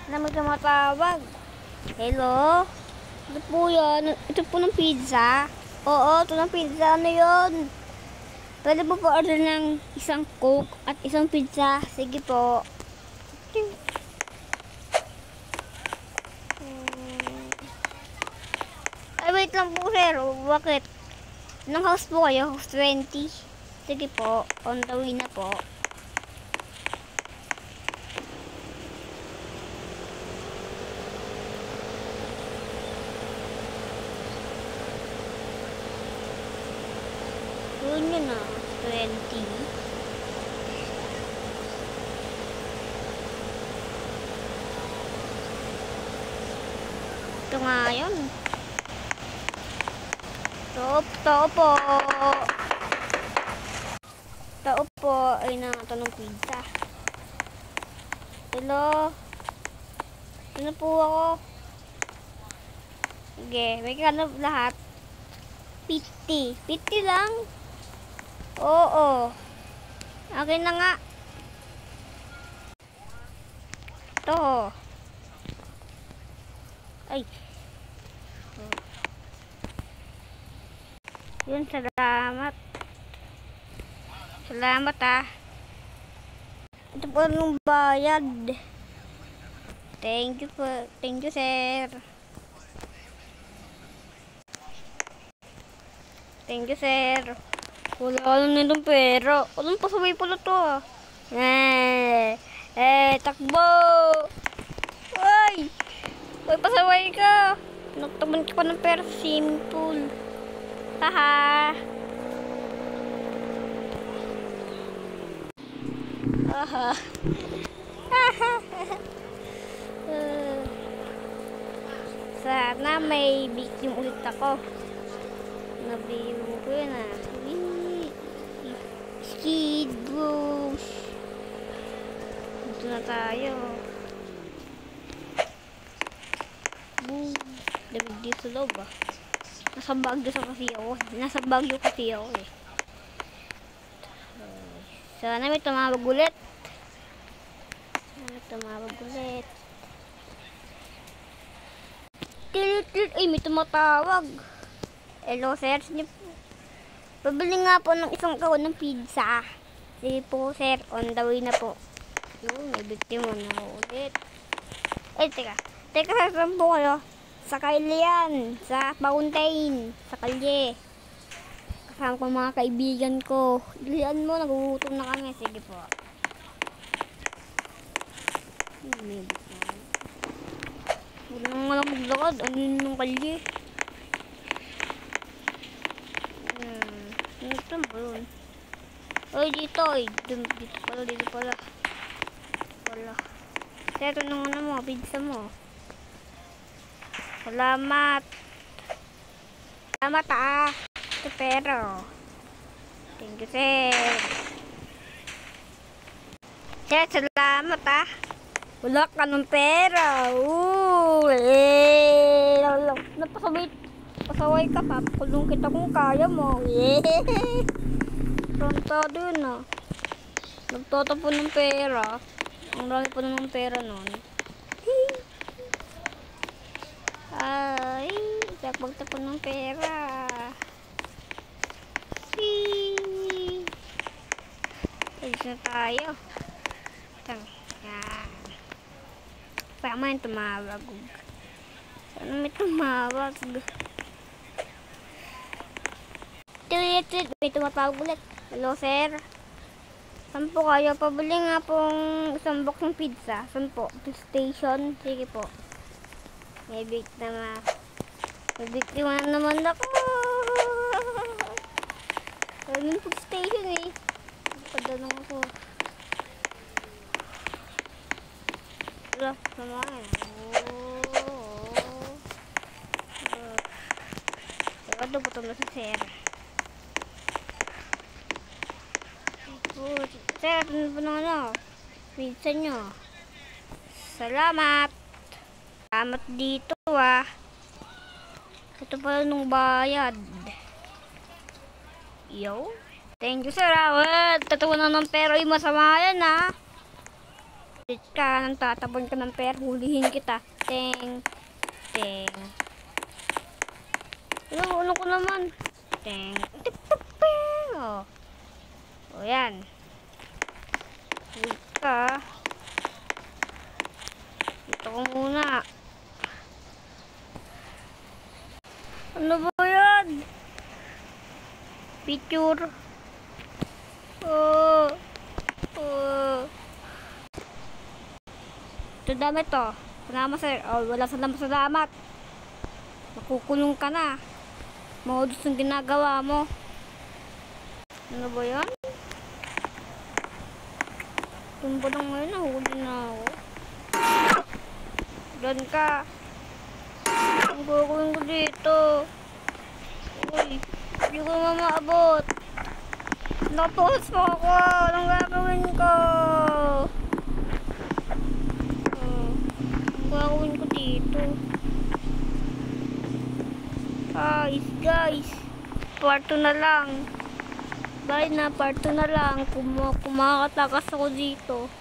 na may tumatawag. Hello? Ito po yun. Ito po ng pizza. Oo, ito ng pizza. Ano yun? Pwede po po order ng isang Coke at isang pizza. Sige po. Ay, wait lang po, sir. Bakit? Nang house po kayo? House 20. Sige po. On the way na po. Yun yun na. 20. Ito nga yun. Tao po. Tao po. Ay na, ito ng pizza. Hello? Ano po ako? Sige, may kanap lahat. 50. 50 lang? Oo. Akin na nga. Ito. Ay. Yun, salamat. Salamat ah. Ito po yung bayad. Thank you po. Thank you, sir. Thank you, sir. Wala lang nitong pera. Walang pasaway pala to ah. Takbo! Ay! Uy, pasaway ka! Nagtaban ka pa ng pera. Simple. Haha! Haha! Sana may victim ulit ako. Nabiyo ko yun ah. Skid Bros. Dito na tayo. Boom. Damig dito sa loob ah. Nasa Baguio kasi ako eh. Sana may tumawag ulit. Ay, may tumatawag. Hello, sir. Pabili nga po ng isang kahon ng pizza. Sige po, sir. On the way na po. May biktima na ulit. Eh, teka. Saan po kayo? Sa Kalye yan. Sa Fountain. Sa Kalye. Kasama ko mga kaibigan ko. Ilian mo, nagugutom na kami. Sige po. May biktima. Wala nang malang maglakad. Ano yun ng Kalye? Ito ba yun? Ay, dito. Ay, dito pala. Ito nung ano mo, pizza mo. Salamat ah. Ito pero. Thank you, sir. Sir, salamat ah. Wala ka ng pera. Pasaway ka pa. Kulong kita kung kaya mo. Prontado yun ah. Nagtatapon ng pera. Ang dami pa ng pera nun. Ay, magtapon ng pera. Alis na tayo. Yan. Tama yung tumawag. Sana may tumawag. May tumawag ulit. Hello, sir. Saan po kayo? Pabili nga pong isang box ng pizza. Saan po? Station? Sige po. May biktima na naman ako. May food station eh. Padalong ako. Wala, samahan. Ito po na si sir. Sir, ano po na ano? Pizza nyo. Salamat. Salamat dito ah. Ito pala nung bayad. Yo. Thank you, sir. Tatawa na ng pero masama yan ah. Wait ka, nang tatabon ka ng pera, hulihin kita. Ting. Ting. Ano ko naman? Ting. Tipaping. Oh. O yan. Wait ka. Ito ko muna. Ano ba yan? Picture. Oh. Oh. Ito damit to. Salamat sir. Oh, wala salamat. Makukulong ka na. Modus ng ginagawa mo. Ano ba yan? Tumba lang ngayon, nahuli na ako. Doon ka. Ang gagawin ko dito. Uy, hindi ko mamaabot. Natos mo ako. Anong gagawin ko? Anong gagawin ko dito? Guys. Part 2 na lang. Bye na, part 2 na lang. Kumakatakas ako dito.